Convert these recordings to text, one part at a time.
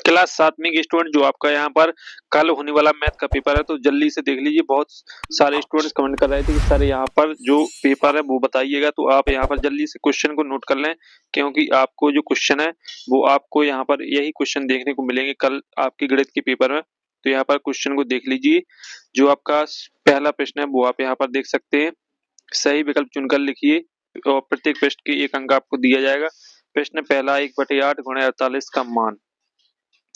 Class 7वीं के student जो आपका यहाँ पर कल होने वाला मैथ का पेपर है तो जल्दी से देख लीजिए। बहुत सारे स्टूडेंट्स कमेंट कर रहे थे कि सर यहाँ पर जो पेपर है वो बताइएगा, तो आप यहाँ पर जल्दी से क्वेश्चन को नोट कर लें, क्योंकि आपको जो क्वेश्चन है वो आपको यहाँ पर यही क्वेश्चन देखने को मिलेंगे कल आपके गणित के पेपर में। तो यहाँ पर क्वेश्चन को देख लीजिए। जो आपका पहला प्रश्न है वो आप यहाँ पर देख सकते हैं। सही विकल्प चुनकर लिखिए और प्रत्येक प्रश्न के 1 अंक आपको दिया जाएगा। प्रश्न पहला 1/8 गुणे 48 का मान।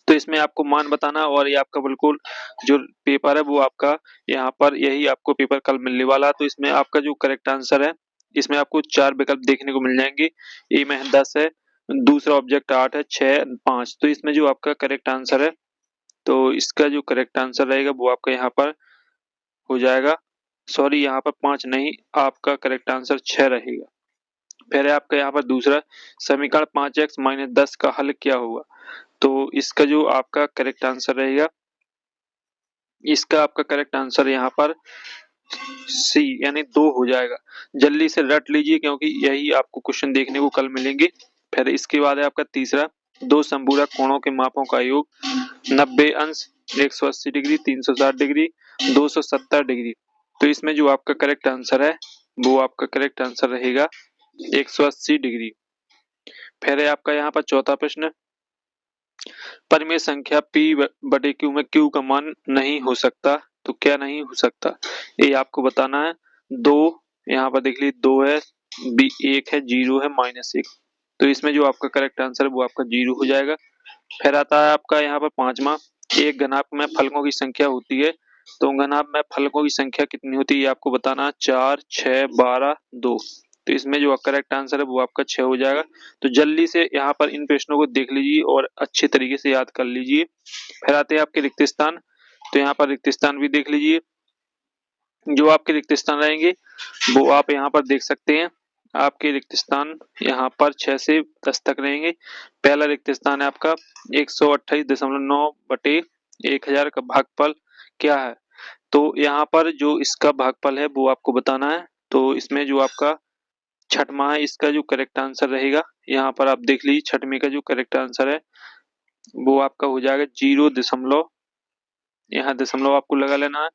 तो इसमें आपको मान बताना और ये आपका बिल्कुल जो पेपर है वो आपका यहाँ पर यही आपको पेपर कल मिलने वाला है। तो इसमें आपका जो करेक्ट आंसर है, इसमें आपको 4 विकल्प देखने को मिल जाएंगे। ए में 10 है, दूसरा ऑब्जेक्ट 8 है, 6, 5। तो इसमें जो आपका करेक्ट आंसर है, तो इसका जो करेक्ट आंसर रहेगा वो आपका यहाँ पर हो जाएगा। सॉरी, यहाँ पर 5 नहीं, आपका करेक्ट आंसर 6 रहेगा। फिर है आपका यहाँ पर दूसरा समीकरण 5x माइनस 10 का हल क्या होगा। तो इसका जो आपका करेक्ट आंसर रहेगा, इसका आपका करेक्ट आंसर यहाँ पर सी यानी 2 हो जाएगा। जल्दी से रट लीजिए क्योंकि यही आपको क्वेश्चन देखने को कल मिलेंगे। फिर इसके बाद है आपका तीसरा, दो समपूरक कोणों के मापों का योग 90 अंश, 180 डिग्री, 360 डिग्री, 270 डिग्री। तो इसमें जो आपका करेक्ट आंसर है वो आपका करेक्ट आंसर रहेगा 180 डिग्री। फिर है आपका यहाँ पर चौथा प्रश्न, परिमेय संख्या p बटे q में q का मान नहीं हो सकता, तो क्या नहीं हो सकता ये आपको बताना है। 2 यहाँ पर देख लीजिए, 2 है, 1 है, 0 है, -1। तो इसमें जो आपका करेक्ट आंसर है वो आपका 0 हो जाएगा। फिर आता है आपका यहाँ पर पांचवा, एक घनाभ में फलकों की संख्या होती है, तो घनाभ में फलकों की संख्या कितनी होती है ये आपको बताना है। 4, 6, 12, 2। तो इसमें जो करेक्ट आंसर है वो आपका 6 हो जाएगा। तो जल्दी से यहाँ पर इन प्रश्नों को देख लीजिए और अच्छे तरीके से याद कर लीजिए। फिर आते हैं आपके रिक्त स्थान। तो यहाँ पर रिक्त स्थान भी देख लीजिए। जो आपके रिक्त स्थान रहेंगे वो आप यहाँ पर देख सकते हैं। आपके रिक्त स्थान यहाँ पर 6 से 10 तक रहेंगे। पहला रिक्त स्थान है आपका 128.9 बटे 1000 का भागफल क्या है। तो यहाँ पर जो इसका भागफल है वो आपको बताना है। तो इसमें जो आपका छठवां है, इसका जो करेक्ट आंसर रहेगा, यहाँ पर आप देख लीजिए छठवीं का जो करेक्ट आंसर है वो आपका हो जाएगा 0 यहाँ दशमलव आपको लगा लेना है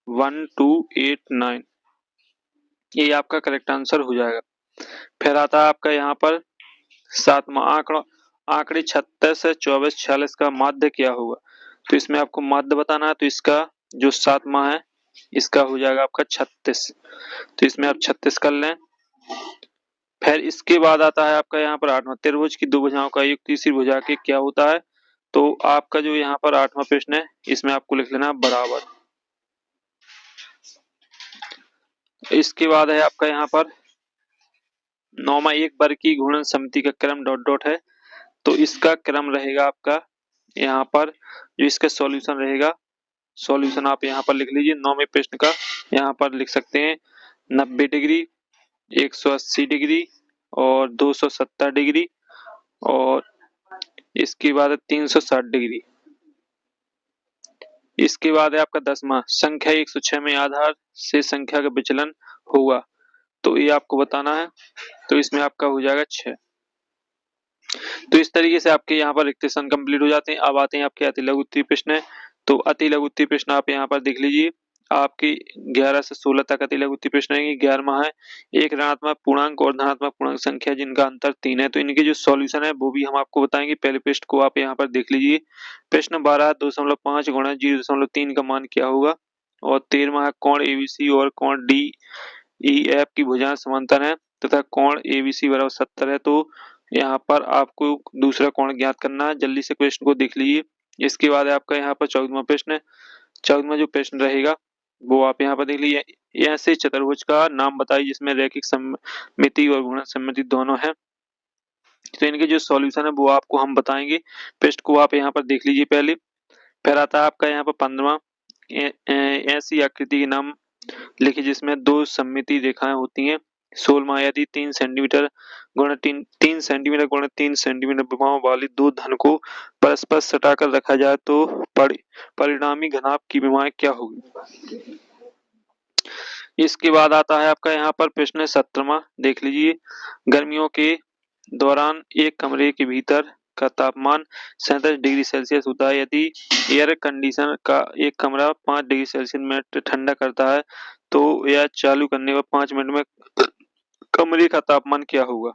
1289। ये आपका करेक्ट आंसर हो जाएगा। फिर आता है आपका यहाँ पर सातवां आंकड़े 36 से 24, 46 का माध्य क्या होगा। तो इसमें आपको माध्य बताना है। तो इसका जो सातवां है इसका हो जाएगा आपका 36। तो इसमें आप 36 कर लें। फिर इसके बाद आता है आपका यहाँ पर आठवां, त्रिभुज की दो भुजाओं का योग तीसरी भुजा के क्या होता है। तो आपका जो यहाँ पर आठवां प्रश्न है इसमें आपको लिख लेना बराबर। इसके बाद है आपका यहाँ पर नौवां, एक वर्ग की घूर्णन समिति का क्रम डॉट डॉट है। तो इसका क्रम रहेगा आपका यहाँ पर जो इसका सॉल्यूशन रहेगा, सॉल्यूशन आप यहाँ पर लिख लीजिए। नौवें प्रश्न का यहाँ पर लिख सकते हैं 90 डिग्री, 180 डिग्री और 270 डिग्री और इसके बाद है 360 डिग्री। इसके बाद है आपका 10वां, संख्या 106 में आधार से संख्या का विचलन होगा। तो ये आपको बताना है। तो इसमें आपका हो जाएगा 6। तो इस तरीके से आपके यहाँ पर रिक्त स्थान कंप्लीट हो जाते हैं। अब आते हैं आपके अति लघु उत्तरीय प्रश्न है। तो अति लघु उत्तरीय प्रश्न आप यहाँ पर देख लीजिए। आपकी 11 से 16 तक अति लघु उत्तरीय प्रश्न है। 11वां है, एक ऋणात्मक पूर्णांक और धनात्मक पूर्णांक संख्या जिनका अंतर 3 है। तो इनके जो सॉल्यूशन है वो भी हम आपको बताएंगे। पहले प्रश्न को आप यहाँ पर देख लीजिए। प्रश्न 12, 2.5 गुणा 0.3 का मान क्या होगा। और 13वां है, कोण एबीसी और कोण डी ई एफ की भुजाएं समांतर हैं तथा कोण एबीसी बराबर 70 है। तो यहाँ पर आपको दूसरा कोण ज्ञात करना है। जल्दी से क्वेश्चन को देख लीजिए। इसके बाद आपका यहाँ पर 14वां प्रश्न है। 14वां जो प्रश्न रहेगा वो आप यहाँ पर देख लीजिए। ऐसे चतुर्भुज का नाम बताइए जिसमें रैखिक सममिति और गुणन सममिति दोनों है। तो इनके जो सॉल्यूशन है वो आपको हम बताएंगे। प्रश्न को आप यहाँ पर देख लीजिए पहले। फिर आता है आपका यहाँ पर 15वां, ऐसी आकृति के नाम लिखिए जिसमें दो सममिति रेखाएं होती हैं। 16वां, यदि 3 सेंटीमीटर गुणा 3 सेंटीमीटर गुणा 3 सेंटीमीटर विमाओं वाली दो धन को परस्पर सटाकर रखा जाए तो परिणामी घनाभ की विमाएं क्या होगी। इसके बाद आता है आपका यहाँ पर प्रश्न 17वां, देख लीजिए। गर्मियों के दौरान एक कमरे के भीतर का तापमान 37 डिग्री सेल्सियस होता है। यदि एयर कंडीशनर का एक कमरा 5 डिग्री सेल्सियस में ठंडा करता है तो यह चालू करने के 5 मिनट में कमरे का तापमान क्या होगा,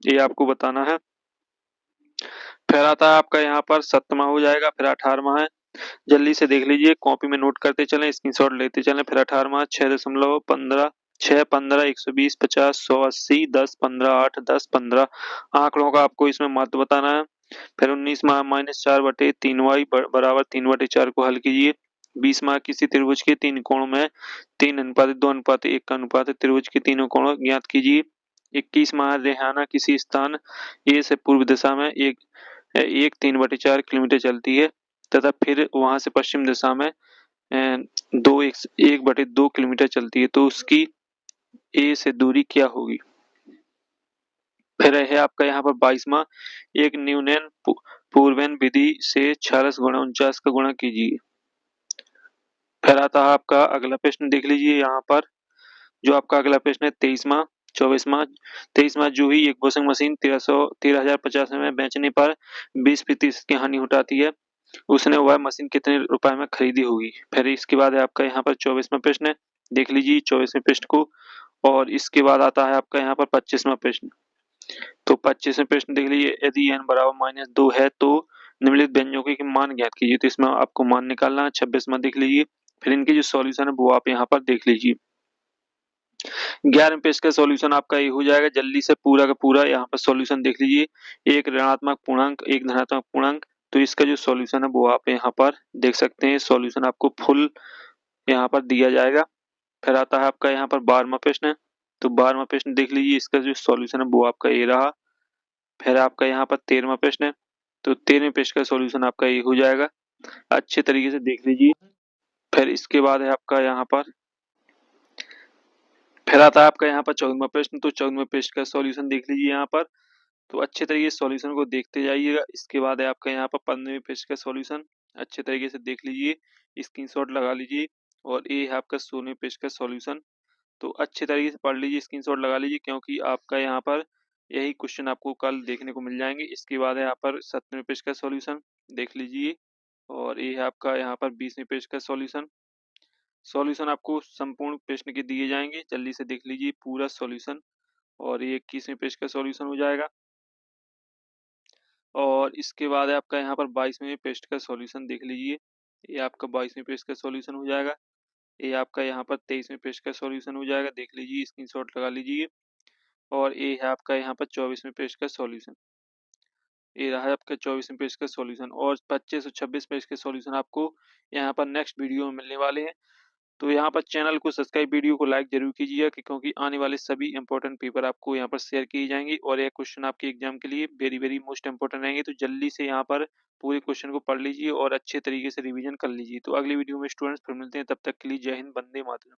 ये आपको बताना है। फिर आता है आपका यहाँ पर 7वां हो जाएगा, फिर 18वां है। जल्दी से देख लीजिए, कॉपी में नोट करते चलें, स्क्रीनशॉट लेते चलें। फिर 18वां 6.15 6 15 120 50 100 80 10 15 8 10 15 आंकड़ों का आपको इसमें महत्व बताना है। फिर 19वां -4/3y बराबर 3/4 को हल कीजिए। 20वां किसी त्रिभुज के तीन कोणों में 3:2:1 का अनुपात है। त्रिभुज के तीनों कोण ज्ञात कीजिए। 21वां रेहाना किसी स्थान ए से पूर्व दिशा में एक 3/4 किलोमीटर चलती है तथा फिर वहां से पश्चिम दिशा में 1/2 किलोमीटर चलती है, तो उसकी ए से दूरी क्या होगी। फिर है आपका यहाँ पर 22वां, एक न्यूनन पूर्वन विधि से 46 गुणा 49 का गुणा कीजिए। फिर आता है आपका अगला प्रश्न, देख लीजिए यहाँ पर जो आपका अगला प्रश्न है 23वां 24वां जो ही एक वॉशिंग मशीन 13,050 में बेचने पर 20% की हानि उठाती है, उसने वह मशीन कितने रुपए में खरीदी होगी। फिर इसके बाद है आपका यहाँ पर 24वां प्रश्न है, देख लीजिए 24वें प्रश्न को। और इसके बाद आता है आपका यहाँ पर 25वां प्रश्न। तो 25वें प्रश्न देख लीजिए, यदि n बराबर -2 है तो निम्नलिखित व्यंजकों के मान ज्ञात कीजिए। तो इसमें आपको मान निकालना है। 26वां देख लीजिए, फिर इनकी जो सॉल्यूशन है वो आप यहाँ पर देख लीजिए। 11वें पेज का सॉल्यूशन आपका ये हो जाएगा। जल्दी से पूरा का पूरा यहाँ पर सॉल्यूशन देख लीजिए। एक ऋणात्मक पूर्णांक, एक धनात्मक पूर्णांक, तो इसका जो सॉल्यूशन है वो आप यहाँ पर देख सकते हैं। सॉल्यूशन आपको फुल यहाँ पर दिया जाएगा। फिर आता है आपका यहाँ पर 12वां प्रश्न है। तो 12वां प्रश्न देख लीजिए, इसका जो सॉल्यूशन है वो आपका ये रहा। फिर आपका यहाँ पर 13वां प्रश्न है। तो 13वें प्रश्न का सॉल्यूशन आपका ये हो जाएगा। अच्छे तरीके से देख लीजिए। फिर इसके बाद है आपका यहाँ पर फिर आता है आपका यहाँ पर 14वां प्रश्न। तो 14वें प्रश्न का सॉल्यूशन देख लीजिए यहाँ पर। तो अच्छे तरीके से सॉल्यूशन को देखते जाइएगा। इसके बाद है आपका यहाँ पर 15वें प्रश्न का सॉल्यूशन, अच्छे तरीके से देख लीजिए, स्क्रीनशॉट लगा लीजिए। और ये है आपका 16वें प्रश्न का सॉल्यूशन। तो अच्छे तरीके से पढ़ लीजिए, स्क्रीनशॉट लगा लीजिए, क्योंकि आपका यहाँ पर यही क्वेश्चन आपको कल देखने को मिल जाएंगे। इसके बाद है यहाँ पर 17वें पेज का सॉल्यूशन देख लीजिए। और ये है आपका यहाँ पर 20वें पेज का सॉल्यूशन आपको संपूर्ण प्रश्न के दिए जाएंगे। जल्दी से देख लीजिए पूरा सॉल्यूशन। और ये 21वें पेज का सॉल्यूशन हो जाएगा। और इसके बाद है आपका यहाँ पर 22वें पेज का सॉल्यूशन देख लीजिए। ये आपका 22वें पेज का सॉल्यूशन हो जाएगा। ये आपका यहाँ पर 23वें पेज का सॉल्यूशन हो जाएगा, देख लीजिए, स्क्रीनशॉट लगा लीजिए। और ये है आपका यहाँ पर 24वें पेज का सॉल्यूशन। ये रहा है आपका 24वें पेज का सॉल्यूशन। और 25 और 26 पेज के सॉल्यूशन आपको यहाँ पर नेक्स्ट वीडियो में मिलने वाले हैं। तो यहाँ पर चैनल को सब्सक्राइब, वीडियो को लाइक जरूर कीजिएगा, क्योंकि आने वाले सभी इंपॉर्टेंट पेपर आपको यहाँ पर शेयर किए जाएंगे। और यह क्वेश्चन आपके एग्जाम के लिए वेरी वेरी मोस्ट इंपॉर्टेंट रहेंगे। तो जल्दी से यहाँ पर पूरे क्वेश्चन को पढ़ लीजिए और अच्छे तरीके से रिवीजन कर लीजिए। तो अगली वीडियो में स्टूडेंट्स फिर मिलते हैं, तब तक के लिए जय हिंद, वंदे मातरम।